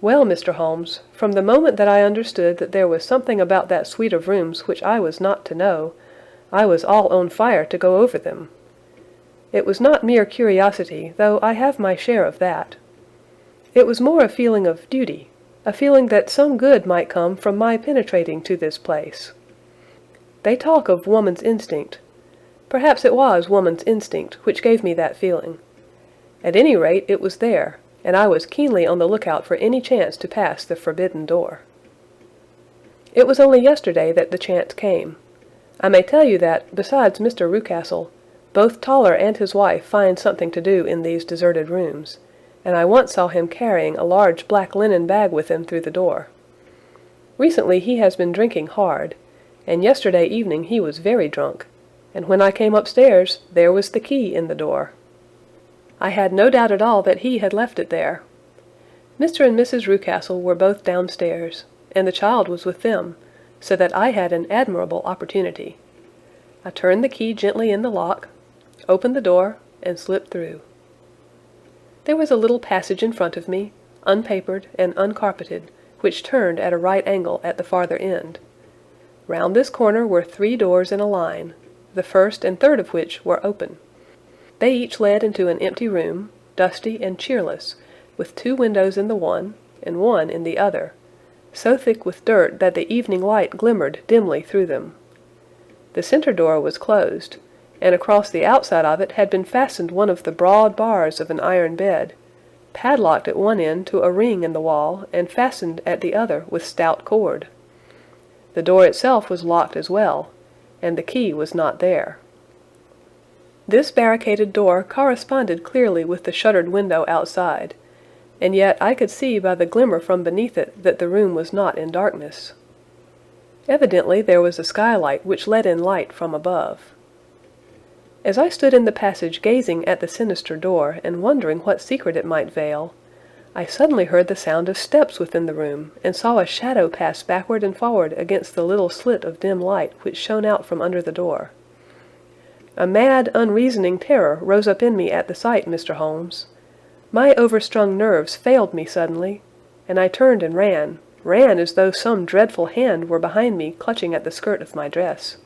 "Well, Mr. Holmes, from the moment that I understood that there was something about that suite of rooms which I was not to know, I was all on fire to go over them. It was not mere curiosity, though I have my share of that. It was more a feeling of duty, a feeling that some good might come from my penetrating to this place. They talk of woman's instinct. Perhaps it was woman's instinct which gave me that feeling. At any rate, it was there, and I was keenly on the lookout for any chance to pass the forbidden door. It was only yesterday that the chance came. I may tell you that, besides Mr. Rucastle, both Toller and his wife find something to do in these deserted rooms, and I once saw him carrying a large black linen bag with him through the door. Recently he has been drinking hard, and yesterday evening he was very drunk, and when I came upstairs there was the key in the door. I had no doubt at all that he had left it there. Mr. and Mrs. Rucastle were both downstairs, and the child was with them, so that I had an admirable opportunity. I turned the key gently in the lock, opened the door, and slipped through. There was a little passage in front of me, unpapered and uncarpeted, which turned at a right angle at the farther end. Round this corner were 3 doors in a line, the first and third of which were open. They each led into an empty room, dusty and cheerless, with 2 windows in the one, and 1 in the other, so thick with dirt that the evening light glimmered dimly through them. The center door was closed, and across the outside of it had been fastened one of the broad bars of an iron bed, padlocked at one end to a ring in the wall, and fastened at the other with stout cord. The door itself was locked as well, and the key was not there. This barricaded door corresponded clearly with the shuttered window outside, and yet I could see by the glimmer from beneath it that the room was not in darkness. Evidently there was a skylight which let in light from above. As I stood in the passage gazing at the sinister door and wondering what secret it might veil, I suddenly heard the sound of steps within the room, and saw a shadow pass backward and forward against the little slit of dim light which shone out from under the door. A mad, unreasoning terror rose up in me at the sight, Mr. Holmes. My overstrung nerves failed me suddenly, and I turned and ran as though some dreadful hand were behind me clutching at the skirt of my dress.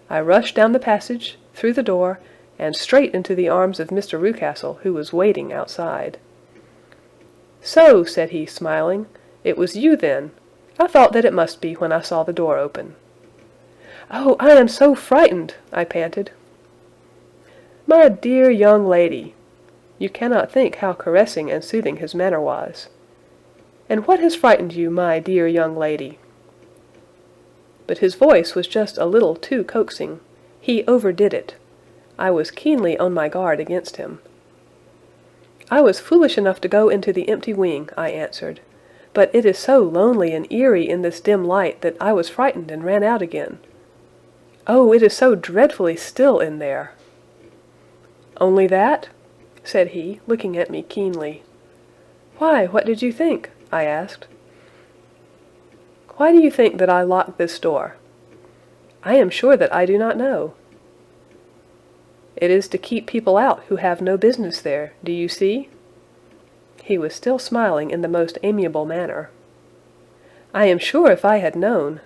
I rushed down the passage, through the door, and straight into the arms of Mr. Rucastle, who was waiting outside. "So," said he, smiling, "it was you, then. I thought that it must be when I saw the door open." "Oh, I am so frightened!" I panted. "My dear young lady!" You cannot think how caressing and soothing his manner was. "And what has frightened you, my dear young lady?" But his voice was just a little too coaxing. He overdid it. I was keenly on my guard against him. "I was foolish enough to go into the empty wing," I answered, "but it is so lonely and eerie in this dim light that I was frightened and ran out again. Oh, it is so dreadfully still in there!" "Only that?" said he, looking at me keenly. "Why, what did you think?" I asked. "Why do you think that I locked this door?" "I am sure that I do not know." "It is to keep people out who have no business there, do you see?" He was still smiling in the most amiable manner. I am sure if I had known—"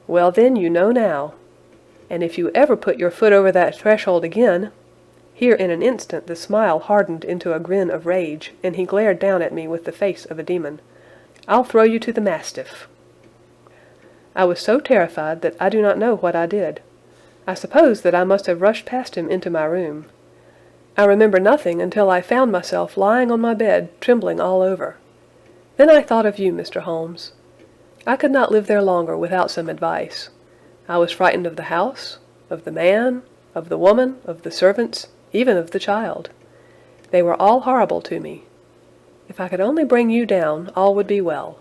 "Well, then, you know now. And if you ever put your foot over that threshold again—" Here in an instant the smile hardened into a grin of rage, and he glared down at me with the face of a demon. "I'll throw you to the mastiff." I was so terrified that I do not know what I did. I suppose that I must have rushed past him into my room. I remember nothing until I found myself lying on my bed, trembling all over. Then I thought of you, Mr. Holmes. I could not live there longer without some advice. I was frightened of the house, of the man, of the woman, of the servants, even of the child. They were all horrible to me. If I could only bring you down, all would be well.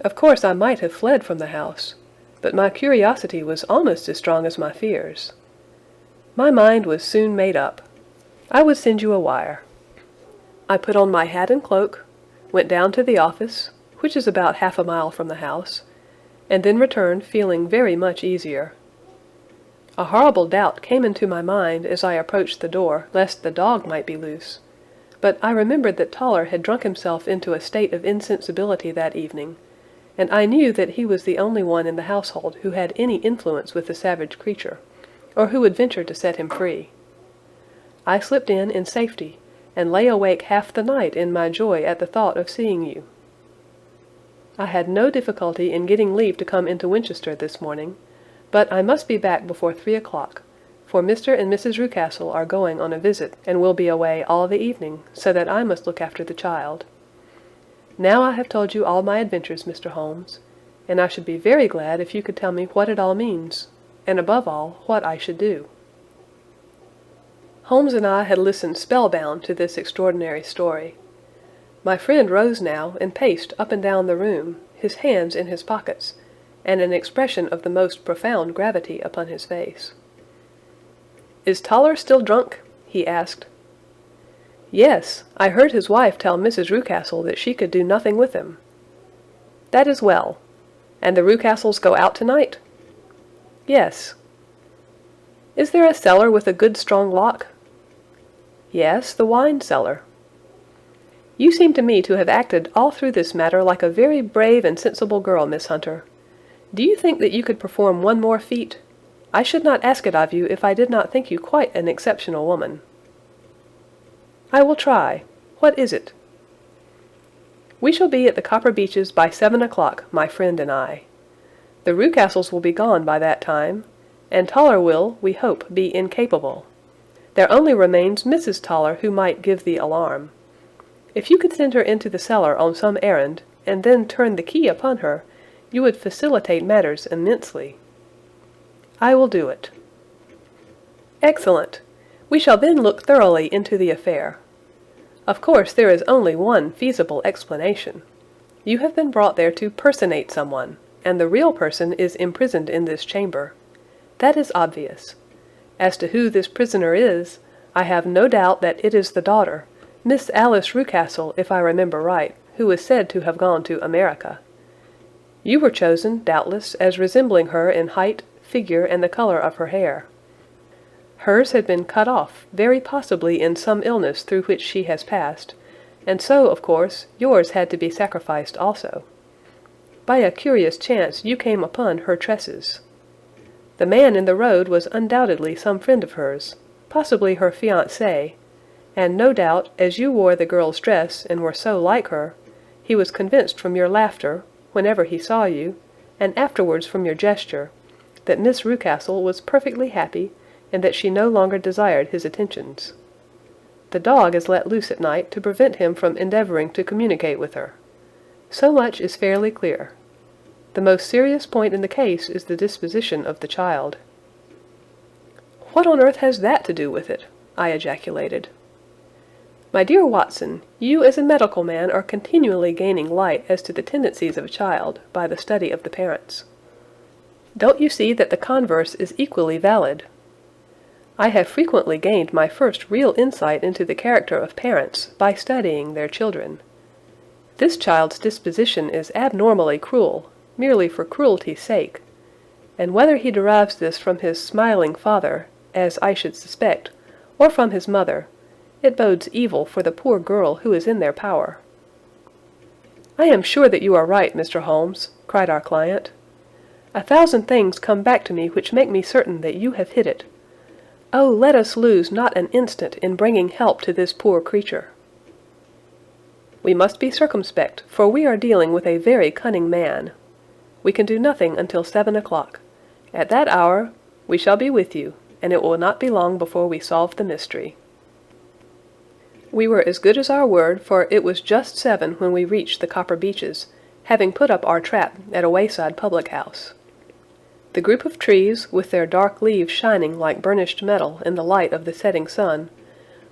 Of course I might have fled from the house, but my curiosity was almost as strong as my fears. My mind was soon made up. I would send you a wire. I put on my hat and cloak, went down to the office, which is about half a mile from the house, and then returned feeling very much easier. A horrible doubt came into my mind as I approached the door lest the dog might be loose, but I remembered that Toller had drunk himself into a state of insensibility that evening, and I knew that he was the only one in the household who had any influence with the savage creature, or who would venture to set him free. I slipped in safety, and lay awake half the night in my joy at the thought of seeing you. I had no difficulty in getting leave to come into Winchester this morning, but I must be back before 3 o'clock, for Mr. and Mrs. Rucastle are going on a visit and will be away all the evening, so that I must look after the child. Now I have told you all my adventures, Mr. Holmes, and I should be very glad if you could tell me what it all means, and above all, what I should do." Holmes and I had listened spellbound to this extraordinary story. My friend rose now and paced up and down the room, his hands in his pockets, and an expression of the most profound gravity upon his face. "Is Toller still drunk?" he asked. "Yes, I heard his wife tell Mrs. Rucastle that she could do nothing with him." "That is well. And the Rucastles go out tonight?" "Yes." "Is there a cellar with a good strong lock?" "Yes, the wine cellar." "You seem to me to have acted all through this matter like a very brave and sensible girl, Miss Hunter. Do you think that you could perform one more feat? I should not ask it of you if I did not think you quite an exceptional woman." "I will try. What is it?" "We shall be at the Copper Beeches by 7 o'clock, my friend and I. The Rucastles will be gone by that time, and Toller will, we hope, be incapable. There only remains Mrs. Toller, who might give the alarm. If you could send her into the cellar on some errand, and then turn the key upon her, you would facilitate matters immensely." "I will do it." "Excellent. We shall then look thoroughly into the affair. Of course there is only one feasible explanation. You have been brought there to personate someone, and the real person is imprisoned in this chamber. That is obvious. As to who this prisoner is, I have no doubt that it is the daughter, Miss Alice Rucastle, if I remember right, who is said to have gone to America. You were chosen, doubtless, as resembling her in height, figure, and the color of her hair. Hers had been cut off, very possibly in some illness through which she has passed, and so, of course, yours had to be sacrificed also. By a curious chance you came upon her tresses. The man in the road was undoubtedly some friend of hers, possibly her fiancé, and no doubt, as you wore the girl's dress and were so like her, he was convinced from your laughter, whenever he saw you, and afterwards from your gesture, that Miss Rucastle was perfectly happy, and that she no longer desired his attentions. The dog is let loose at night to prevent him from endeavoring to communicate with her. So much is fairly clear. The most serious point in the case is the disposition of the child." "What on earth has that to do with it?" I ejaculated. "My dear Watson, you as a medical man are continually gaining light as to the tendencies of a child by the study of the parents. Don't you see that the converse is equally valid? I have frequently gained my first real insight into the character of parents by studying their children. This child's disposition is abnormally cruel, merely for cruelty's sake, and whether he derives this from his smiling father, as I should suspect, or from his mother, it bodes evil for the poor girl who is in their power." "I am sure that you are right, Mr. Holmes," cried our client. "A thousand things come back to me which make me certain that you have hit it. Oh, let us lose not an instant in bringing help to this poor creature." "We must be circumspect, for we are dealing with a very cunning man. We can do nothing until 7 o'clock. At that hour we shall be with you, and it will not be long before we solve the mystery." We were as good as our word, for it was just 7 when we reached the Copper Beeches, having put up our trap at a wayside public-house. The group of trees, with their dark leaves shining like burnished metal in the light of the setting sun,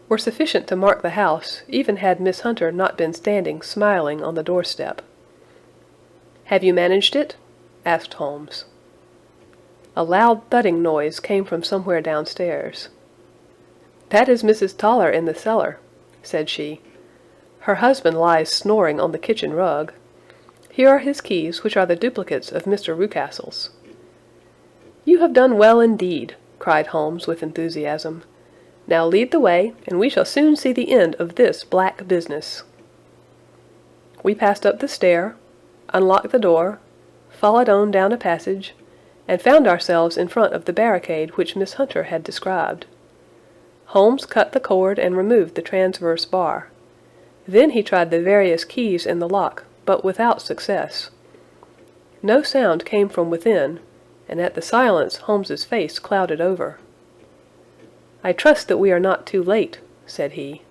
were sufficient to mark the house, even had Miss Hunter not been standing smiling on the doorstep. "Have you managed it?" asked Holmes. A loud thudding noise came from somewhere downstairs. "That is Mrs. Toller in the cellar," said she. "Her husband lies snoring on the kitchen rug. Here are his keys, which are the duplicates of Mr. Rucastle's." "You have done well indeed," cried Holmes with enthusiasm. "Now lead the way, and we shall soon see the end of this black business." We passed up the stair, unlocked the door, followed on down a passage, and found ourselves in front of the barricade which Miss Hunter had described. Holmes cut the cord and removed the transverse bar. Then he tried the various keys in the lock, but without success. No sound came from within, and at the silence Holmes's face clouded over. "I trust that we are not too late," said he.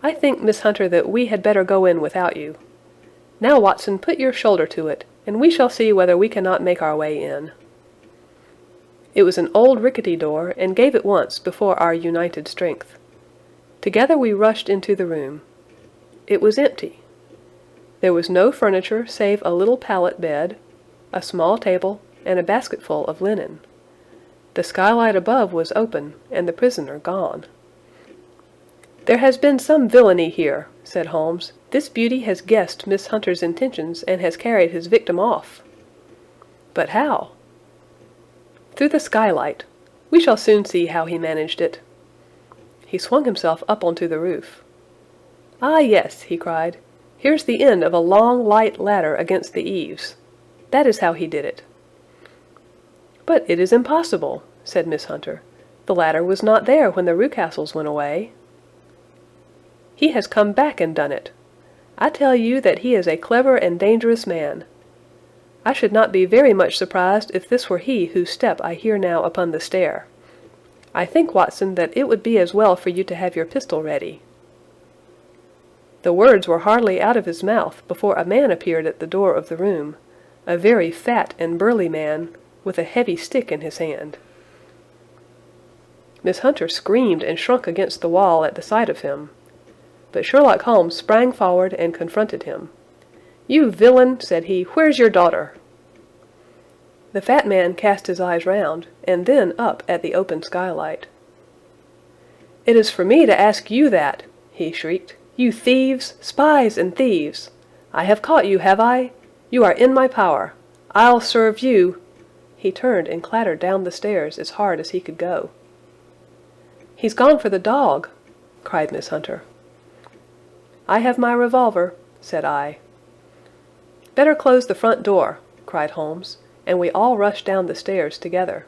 "I think, Miss Hunter, that we had better go in without you. Now, Watson, put your shoulder to it, and we shall see whether we cannot make our way in." It was an old rickety door, and gave at once before our united strength. Together we rushed into the room. It was empty. There was no furniture save a little pallet bed, a small table, and a basketful of linen. The skylight above was open, and the prisoner gone. "There has been some villainy here," said Holmes. "This beauty has guessed Miss Hunter's intentions and has carried his victim off." "But how?" "Through the skylight. We shall soon see how he managed it." He swung himself up onto the roof. "Ah, yes," he cried. "Here's the end of a long, light ladder against the eaves. That is how he did it." "But it is impossible," said Miss Hunter. "The ladder was not there when the Rucastles went away." "He has come back and done it. I tell you that he is a clever and dangerous man. I should not be very much surprised if this were he whose step I hear now upon the stair. I think, Watson, that it would be as well for you to have your pistol ready." The words were hardly out of his mouth before a man appeared at the door of the room, a very fat and burly man, with a heavy stick in his hand. Miss Hunter screamed and shrunk against the wall at the sight of him. But Sherlock Holmes sprang forward and confronted him. "You villain," said he, "where's your daughter?" The fat man cast his eyes round, and then up at the open skylight. "It is for me to ask you that," he shrieked. "You thieves, spies and thieves! I have caught you, have I? You are in my power. I'll serve you." He turned and clattered down the stairs as hard as he could go. "He's gone for the dog," cried Miss Hunter. "I have my revolver," said I. "Better close the front door," cried Holmes, and we all rushed down the stairs together.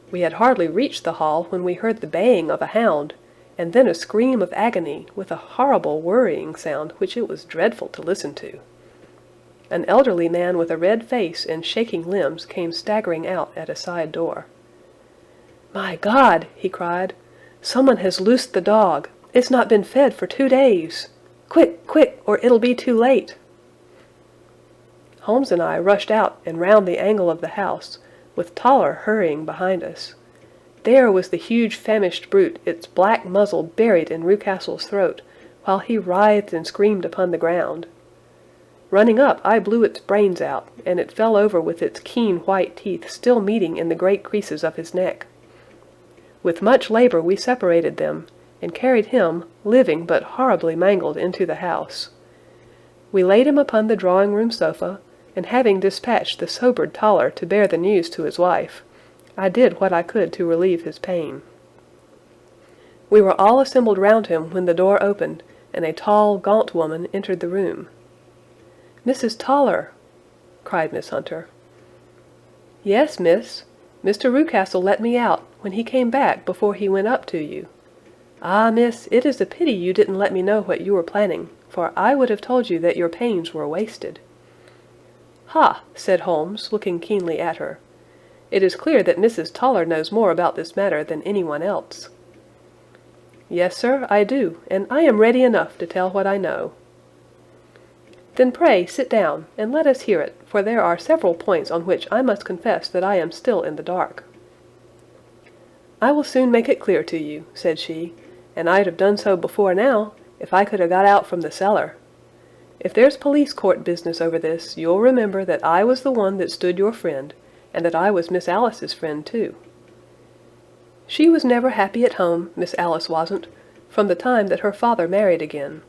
We had hardly reached the hall when we heard the baying of a hound, and then a scream of agony, with a horrible worrying sound which it was dreadful to listen to. An elderly man with a red face and shaking limbs came staggering out at a side door. "My God!" he cried. "Someone has loosed the dog. It's not been fed for 2 days. Quick, quick, or it'll be too late." Holmes and I rushed out and round the angle of the house, with Toller hurrying behind us. There was the huge famished brute, its black muzzle buried in Rucastle's throat, while he writhed and screamed upon the ground. Running up, I blew its brains out, and it fell over with its keen white teeth still meeting in the great creases of his neck. With much labor we separated them, and carried him, living but horribly mangled, into the house. We laid him upon the drawing-room sofa, and having dispatched the sobered Toller to bear the news to his wife, I did what I could to relieve his pain. We were all assembled round him when the door opened, and a tall, gaunt woman entered the room. "Mrs. Toller!" cried Miss Hunter. "Yes, miss. Mr. Rucastle let me out, when he came back before he went up to you. Ah, miss, it is a pity you didn't let me know what you were planning, for I would have told you that your pains were wasted." "Ha!" said Holmes, looking keenly at her. "It is clear that Mrs. Toller knows more about this matter than anyone else." "Yes, sir, I do, and I am ready enough to tell what I know." "Then pray sit down, and let us hear it, for there are several points on which I must confess that I am still in the dark." "I will soon make it clear to you," said she, "and I'd have done so before now, if I could have got out from the cellar. If there's police court business over this, you'll remember that I was the one that stood your friend, and that I was Miss Alice's friend too. She was never happy at home, Miss Alice wasn't, from the time that her father married again.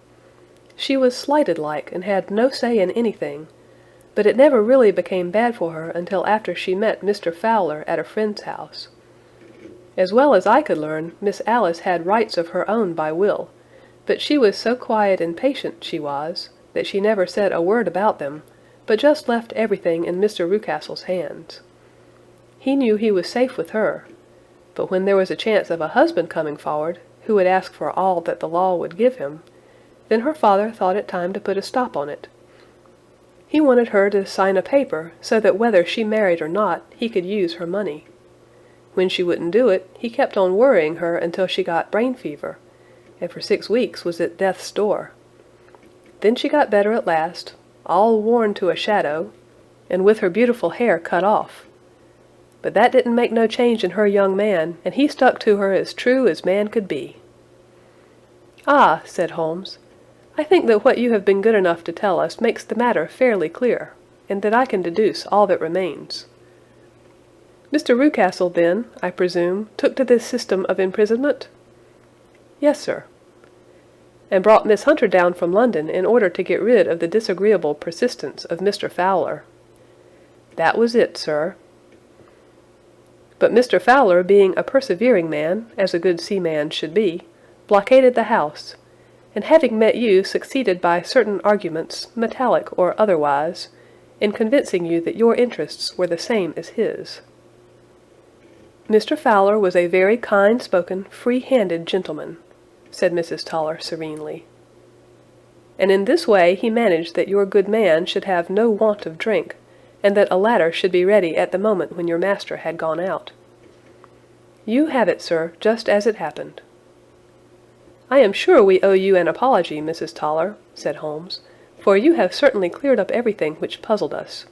She was slighted like, and had no say in anything, but it never really became bad for her until after she met Mr. Fowler at a friend's house. As well as I could learn, Miss Alice had rights of her own by will, but she was so quiet and patient, she was, that she never said a word about them, but just left everything in Mr. Rucastle's hands. He knew he was safe with her, but when there was a chance of a husband coming forward, who would ask for all that the law would give him, then her father thought it time to put a stop on it. He wanted her to sign a paper so that whether she married or not, he could use her money. When she wouldn't do it, he kept on worrying her until she got brain fever, and for 6 weeks was at death's door. Then she got better at last, all worn to a shadow, and with her beautiful hair cut off. But that didn't make no change in her young man, and he stuck to her as true as man could be." "Ah," said Holmes, "I think that what you have been good enough to tell us makes the matter fairly clear, and that I can deduce all that remains. Mr. Rucastle, then, I presume, took to this system of imprisonment?" "Yes, sir." "And brought Miss Hunter down from London in order to get rid of the disagreeable persistence of Mr. Fowler?" "That was it, sir." "But Mr. Fowler, being a persevering man, as a good seaman should be, blockaded the house, and having met you succeeded by certain arguments, metallic or otherwise, in convincing you that your interests were the same as his." "Mr. Fowler was a very kind-spoken, free-handed gentleman," said Mrs. Toller serenely. "And in this way he managed that your good man should have no want of drink, and that a ladder should be ready at the moment when your master had gone out." "You have it, sir, just as it happened." "I am sure we owe you an apology, Mrs. Toller," said Holmes, "for you have certainly cleared up everything which puzzled us.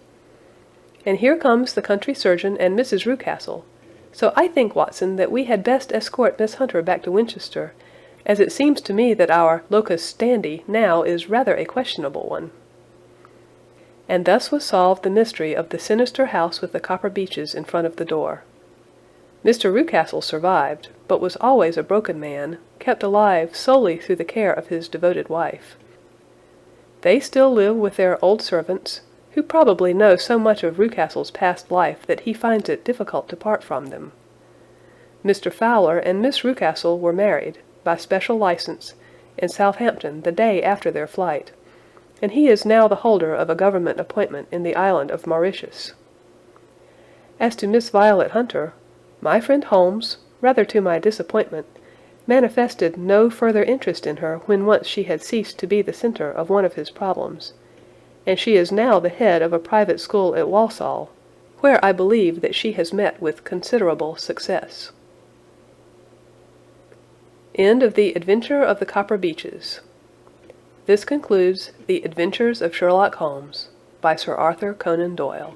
And here comes the country surgeon and Mrs. Rucastle, so I think, Watson, that we had best escort Miss Hunter back to Winchester, as it seems to me that our locus standi now is rather a questionable one." And thus was solved the mystery of the sinister house with the copper beeches in front of the door. Mr. Rucastle survived, but was always a broken man, kept alive solely through the care of his devoted wife. They still live with their old servants, who probably know so much of Rucastle's past life that he finds it difficult to part from them. Mr. Fowler and Miss Rucastle were married, by special license, in Southampton the day after their flight, and he is now the holder of a government appointment in the island of Mauritius. As to Miss Violet Hunter, my friend Holmes, rather to my disappointment, manifested no further interest in her when once she had ceased to be the centre of one of his problems, and she is now the head of a private school at Walsall, where I believe that she has met with considerable success. End of The Adventure of the Copper Beeches. This concludes The Adventures of Sherlock Holmes by Sir Arthur Conan Doyle.